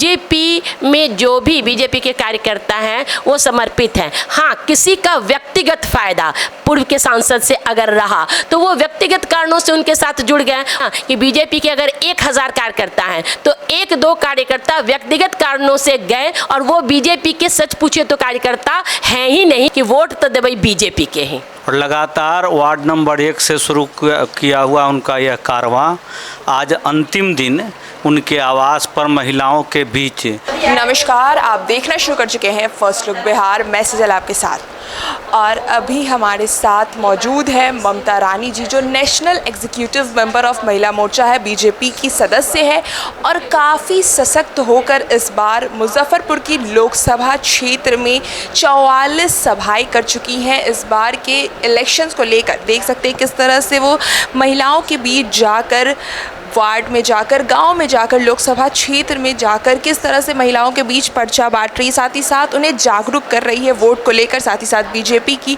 BJP में जो भी बीजेपी के कार्यकर्ता हैं वो समर्पित हैं। हाँ, किसी का व्यक्तिगत फायदा पूर्व के सांसद से अगर रहा तो वो व्यक्तिगत कारणों से उनके साथ जुड़ गए। हाँ, कि बीजेपी के अगर 1000 कार्यकर्ता हैं तो 1-2 कार्यकर्ता व्यक्तिगत कारणों से गए और वो बीजेपी के सच पूछे तो कार्यकर्ता हैं ही नहीं कि वोट तो दे भाई बीजेपी के ही। और लगातार वार्ड नंबर 1 से शुरू किया हुआ उनका यह कारवां आज अंतिम दिन उनके आवास पर महिलाओं के बीच। नमस्कार, आप देखना शुरू कर चुके हैं फर्स्ट लुक बिहार, मैं सजल आपके साथ। और अभी हमारे साथ मौजूद है ममता रानी जी, जो नेशनल एग्जीक्यूटिव मेंबर ऑफ महिला मोर्चा है, बीजेपी की सदस्य है और काफ़ी सशक्त होकर इस बार मुजफ्फरपुर की लोकसभा क्षेत्र में 44 सभाएं कर चुकी हैं। इस बार के इलेक्शंस को लेकर देख सकते हैं किस तरह से वो महिलाओं के बीच जाकर, वार्ड में जाकर, गांव में जाकर, लोकसभा क्षेत्र में जाकर किस तरह से महिलाओं के बीच पर्चा बांट रही, साथ ही साथ उन्हें जागरूक कर रही है वोट को लेकर। साथ ही साथ बीजेपी की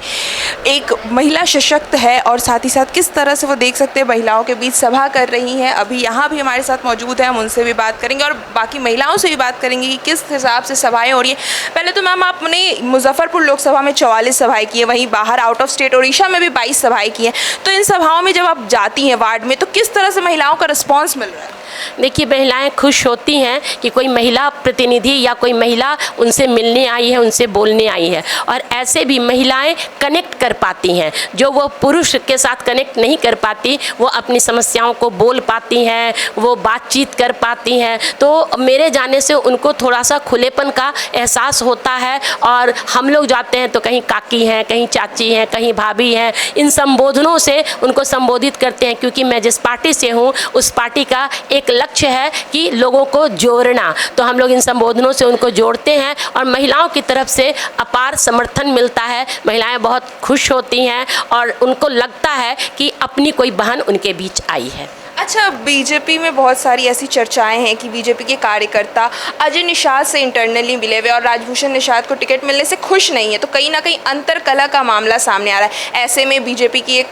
एक महिला सशक्त है और साथ ही साथ किस तरह से वो देख सकते हैं महिलाओं के बीच सभा कर रही हैं। अभी यहाँ भी हमारे साथ मौजूद है, हम उनसे भी बात करेंगे और बाकी महिलाओं से भी बात करेंगे कि किस हिसाब से सभाएँ हो रही है। पहले तो मैम, आपने मुजफ्फरपुर लोकसभा में 44 सभाएँ की है, वहीं बाहर आउट ऑफ स्टेट उड़ीसा में भी 22 सभाएँ की हैं। तो इन सभाओं में जब आप जाती हैं वार्ड में, तो किस तरह से महिलाओं का रिस्पॉन्स मिल रहा है? देखिए, महिलाएं खुश होती हैं कि कोई महिला प्रतिनिधि या कोई महिला उनसे मिलने आई है, उनसे बोलने आई है। और ऐसे भी महिलाएं कनेक्ट कर पाती हैं, जो वो पुरुष के साथ कनेक्ट नहीं कर पाती, वो अपनी समस्याओं को बोल पाती हैं, वो बातचीत कर पाती हैं। तो मेरे जाने से उनको थोड़ा सा खुलेपन का एहसास होता है। और हम लोग जाते हैं तो कहीं काकी हैं, कहीं चाची हैं, कहीं भाभी हैं, इन संबोधनों से उनको संबोधित करते हैं। क्योंकि मैं जिस पार्टी से हूँ उस पार्टी का एक लक्ष्य है कि लोगों को जोड़ना, तो हम लोग इन संबोधनों से उनको जोड़ते हैं और महिलाओं की तरफ से अपार समर्थन मिलता है। महिलाएं बहुत खुश होती हैं और उनको लगता है कि अपनी कोई बहन उनके बीच आई है। अच्छा, बीजेपी में बहुत सारी ऐसी चर्चाएं हैं कि बीजेपी के कार्यकर्ता अजय निषाद से इंटरनली मिले हुए और राजभूषण निषाद को टिकट मिलने से खुश नहीं है, तो कहीं ना कहीं अंतरकलह का मामला सामने आ रहा है। ऐसे में बीजेपी की एक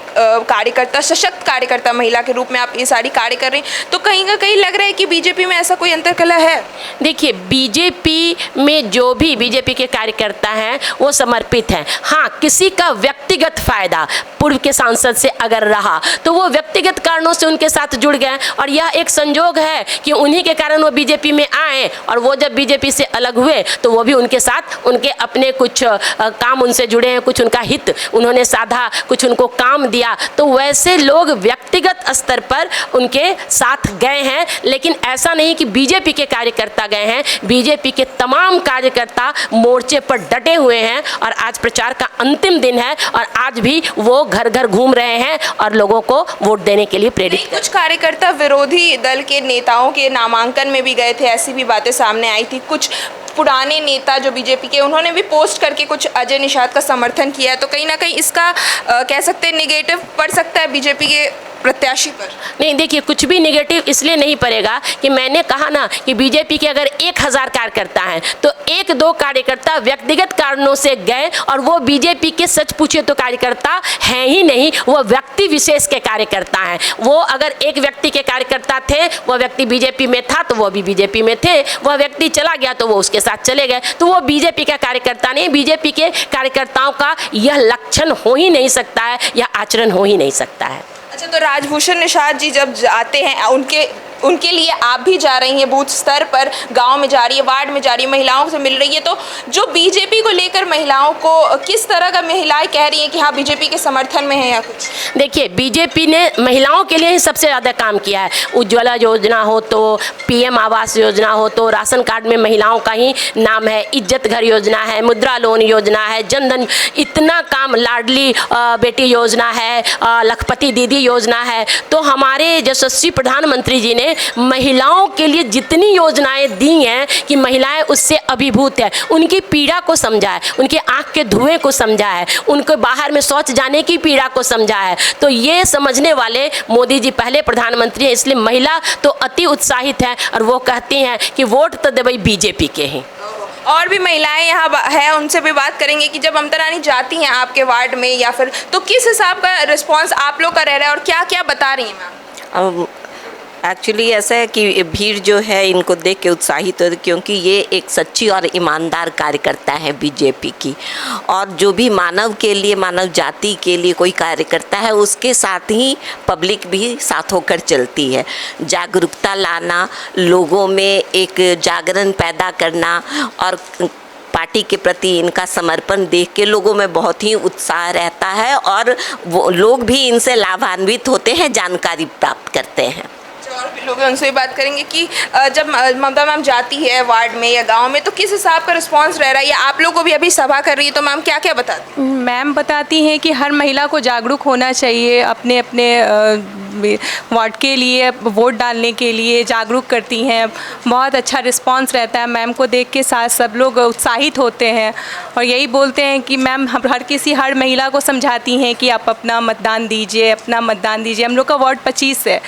कार्यकर्ता, सशक्त कार्यकर्ता महिला के रूप में आप ये सारी कार्य कर रही हैं, तो कहीं ना कहीं लग रहा है कि बीजेपी में ऐसा कोई अंतरकलह है? देखिए, बीजेपी में जो भी बीजेपी के कार्यकर्ता हैं वो समर्पित हैं। हाँ, किसी का व्यक्तिगत फायदा पूर्व के सांसद से अगर रहा तो वो व्यक्तिगत कारणों से उनके साथ जुड़ गए। और यह एक संजोग है कि उन्हीं के कारण वो बीजेपी में आए और वो जब बीजेपी से अलग हुए तो वो भी उनके साथ, उनके अपने कुछ काम उनसे जुड़े हैं, कुछ उनका हित उन्होंने साधा, कुछ उनको काम दिया, तो वैसे लोग व्यक्तिगत स्तर पर उनके साथ गए हैं। लेकिन ऐसा नहीं कि बीजेपी के कार्यकर्ता गए हैं, बीजेपी के तमाम कार्यकर्ता मोर्चे पर डटे हुए हैं और आज प्रचार का अंतिम दिन है और आज भी वो घर घर घूम रहे हैं और लोगों को वोट देने के लिए प्रेरित। कुछ कार्यकर्ता विरोधी दल के नेताओं के नामांकन में भी गए थे, ऐसी भी बातें सामने आई थी। कुछ पुराने नेता जो बीजेपी के, उन्होंने भी पोस्ट करके कुछ अजय निषाद का समर्थन किया है, तो कहीं ना कहीं इसका कह सकते हैं नेगेटिव पड़ सकता है बीजेपी के प्रत्याशी पर? नहीं, देखिए, कुछ भी नेगेटिव इसलिए नहीं पड़ेगा कि मैंने कहा ना कि बीजेपी के अगर 1000 कार्यकर्ता हैं तो 1-2 कार्यकर्ता व्यक्तिगत कारणों से गए और वो बीजेपी के सच पूछे तो कार्यकर्ता हैं ही नहीं, वो व्यक्ति विशेष के कार्यकर्ता हैं। वो अगर एक व्यक्ति के कार्यकर्ता थे, वो व्यक्ति बीजेपी में था तो वो भी बीजेपी में थे, वह व्यक्ति चला गया तो वो उसके साथ चले गए, तो वो बीजेपी का कार्यकर्ता नहीं। बीजेपी के कार्यकर्ताओं का यह लक्षण हो ही नहीं सकता है, यह आचरण हो ही नहीं सकता है। अच्छा, तो राजभूषण निषाद जी जब जाते हैं, उनके लिए आप भी जा रही हैं, बूथ स्तर पर गांव में जा रही है, वार्ड में जा रही है, महिलाओं से मिल रही है, तो जो बीजेपी को लेकर महिलाओं को किस तरह का महिलाएं कह रही हैं कि हाँ बीजेपी के समर्थन में है या कुछ? देखिए, बीजेपी ने महिलाओं के लिए ही सबसे ज़्यादा काम किया है। उज्ज्वला योजना हो तो, पीएम आवास योजना हो तो, राशन कार्ड में महिलाओं का ही नाम है, इज्जत घर योजना है, मुद्रा लोन योजना है, जनधन, इतना काम, लाडली बेटी योजना है, लखपति दीदी योजना है। तो हमारे यशस्वी प्रधानमंत्री जी ने महिलाओं के लिए जितनी योजनाएं दी हैं कि महिलाएं उससे अभिभूत है, उनकी पीड़ा को समझा है, उनके आंख के धुएं को समझा है, उनको बाहर में शौच जाने की पीड़ा को समझा है। तो ये समझने वाले मोदी जी पहले प्रधानमंत्री हैं, इसलिए महिला तो अति उत्साहित है और वो कहती हैं कि वोट तो दे भाई बीजेपी के ही। और भी महिलाएं यहाँ है, उनसे भी बात करेंगे कि जब ममता रानी जाती हैं आपके वार्ड में या फिर, तो किस हिसाब का रिस्पांस आप लोग का रह रहा है और क्या क्या बता रही हैं मैम? अब एक्चुअली ऐसा है कि भीड़ जो है इनको देख के उत्साहित हो, क्योंकि ये एक सच्ची और ईमानदार कार्यकर्ता है बीजेपी की, और जो भी मानव के लिए, मानव जाति के लिए कोई कार्य करता है उसके साथ ही पब्लिक भी साथ होकर चलती है। जागरूकता लाना, लोगों में एक जागरण पैदा करना और पार्टी के प्रति इनका समर्पण देख के लोगों में बहुत ही उत्साह रहता है, और वो लोग भी इनसे लाभान्वित होते हैं, जानकारी प्राप्त करते हैं। और भी लोग हैं, उनसे भी बात करेंगे कि जब ममता मैम जाती है वार्ड में या गांव में तो किस हिसाब का रिस्पांस रह रहा है, या आप लोग को भी अभी सभा कर रही है तो मैम क्या क्या बताती हैं? मैम बताती हैं कि हर महिला को जागरूक होना चाहिए, अपने अपने वार्ड के लिए, वोट डालने के लिए जागरूक करती हैं। बहुत अच्छा रिस्पांस रहता है, मैम को देख के साथ सब लोग उत्साहित होते हैं और यही बोलते हैं कि मैम हर महिला को समझाती हैं कि आप अपना मतदान दीजिए, अपना मतदान दीजिए। हम लोग का वार्ड 25 है,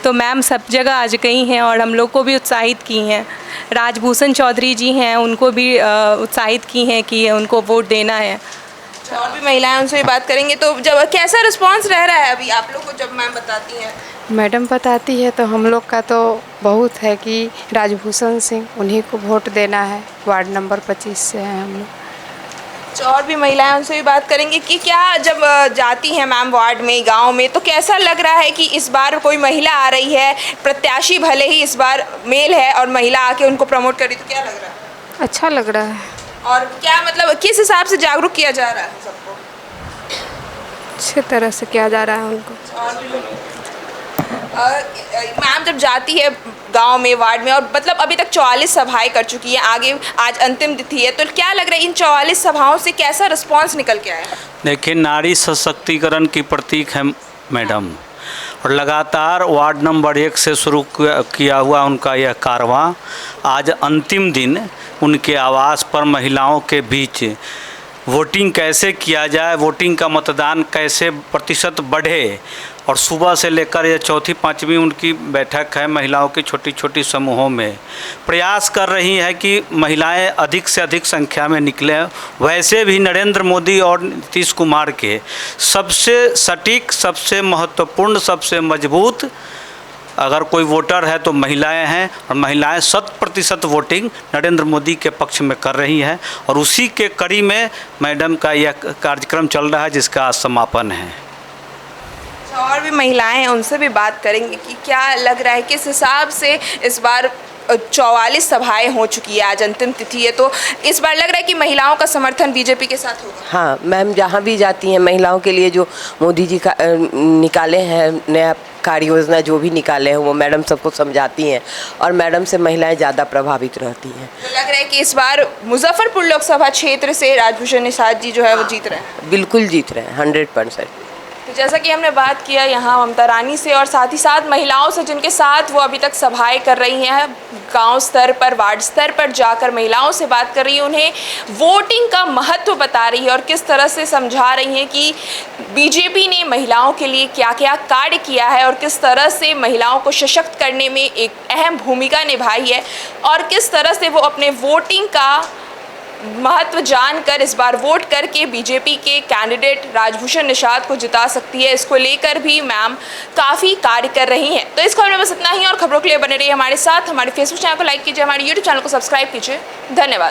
तो मैम सब जगह आज गई हैं और हम लोग को भी उत्साहित की हैं। राजभूषण चौधरी जी हैं, उनको भी उत्साहित की हैं कि उनको वोट देना है। और भी महिलाएं, उनसे भी बात करेंगे। तो जब कैसा रिस्पांस रह रहा है अभी आप लोग को जब मैम बताती हैं? मैडम बताती है तो हम लोग का तो बहुत है कि राजभूषण सिंह, उन्हीं को वोट देना है। वार्ड नंबर 25 से हैं हम लोग। और भी महिलाएं, उनसे भी बात करेंगे कि क्या जब जाती हैं मैम वार्ड में, गांव में, तो कैसा लग रहा है कि इस बार कोई महिला आ रही है, प्रत्याशी भले ही इस बार मेल है और महिला आके उनको प्रमोट कर रही, तो क्या लग रहा है? अच्छा लग रहा है। और क्या मतलब किस हिसाब से जागरूक किया जा रहा है सबको? अच्छे तरह से किया जा रहा है उनको। मैम जब जाती है गांव में, वार्ड में, और मतलब अभी तक 44 सभाएं कर चुकी है, आगे आज अंतिम तिथि है, तो क्या लग रहा है इन 44 सभाओं से कैसा रिस्पांस निकल के आया? देखिए, नारी सशक्तिकरण की प्रतीक है मैडम, और लगातार वार्ड नंबर 1 से शुरू किया हुआ उनका यह कारवां आज अंतिम दिन उनके आवास पर महिलाओं के बीच वोटिंग कैसे किया जाए, वोटिंग का मतदान कैसे प्रतिशत बढ़े, और सुबह से लेकर यह चौथी पाँचवीं उनकी बैठक है। महिलाओं की छोटी छोटी समूहों में प्रयास कर रही है कि महिलाएं अधिक से अधिक संख्या में निकलें। वैसे भी नरेंद्र मोदी और नीतीश कुमार के सबसे सटीक, सबसे महत्वपूर्ण, सबसे मजबूत अगर कोई वोटर है तो महिलाएं हैं, और महिलाएं 100% वोटिंग नरेंद्र मोदी के पक्ष में कर रही हैं, और उसी के कड़ी में मैडम का यह कार्यक्रम चल रहा है जिसका आज समापन है। और भी महिलाएं हैं, उनसे भी बात करेंगे कि क्या लग रहा है, किस हिसाब से इस बार 44 सभाएं हो चुकी है, आज अंतिम तिथि है, तो इस बार लग रहा है कि महिलाओं का समर्थन बीजेपी के साथ होगा? हाँ मैम, जहाँ भी जाती हैं महिलाओं के लिए जो मोदी जी का निकाले हैं नया कार्य योजना, जो भी निकाले हैं वो मैडम सबको समझाती हैं, और मैडम से महिलाएं ज़्यादा प्रभावित रहती हैं। तो लग रहा है कि इस बार मुजफ्फरपुर लोकसभा क्षेत्र से राजभूषण निषाद जी जो है वो जीत रहे हैं? बिल्कुल जीत रहे हैं, 100%। तो जैसा कि हमने बात किया यहाँ ममता रानी से और साथ ही साथ महिलाओं से, जिनके साथ वो अभी तक सभाएं कर रही हैं, गांव स्तर पर, वार्ड स्तर पर जाकर महिलाओं से बात कर रही हैं, उन्हें वोटिंग का महत्व बता रही है और किस तरह से समझा रही हैं कि बीजेपी ने महिलाओं के लिए क्या क्या कार्य किया है और किस तरह से महिलाओं को सशक्त करने में एक अहम भूमिका निभाई है, और किस तरह से वो अपने वोटिंग का महत्व जानकर इस बार वोट करके बीजेपी के कैंडिडेट राजभूषण निषाद को जिता सकती है। इसको लेकर भी मैम काफ़ी कार्य कर रही हैं। तो इस खबर में बस इतना ही, और खबरों के लिए बने रहिए हमारे साथ। हमारे फेसबुक चैनल को लाइक कीजिए, हमारे यूट्यूब चैनल को सब्सक्राइब कीजिए। धन्यवाद।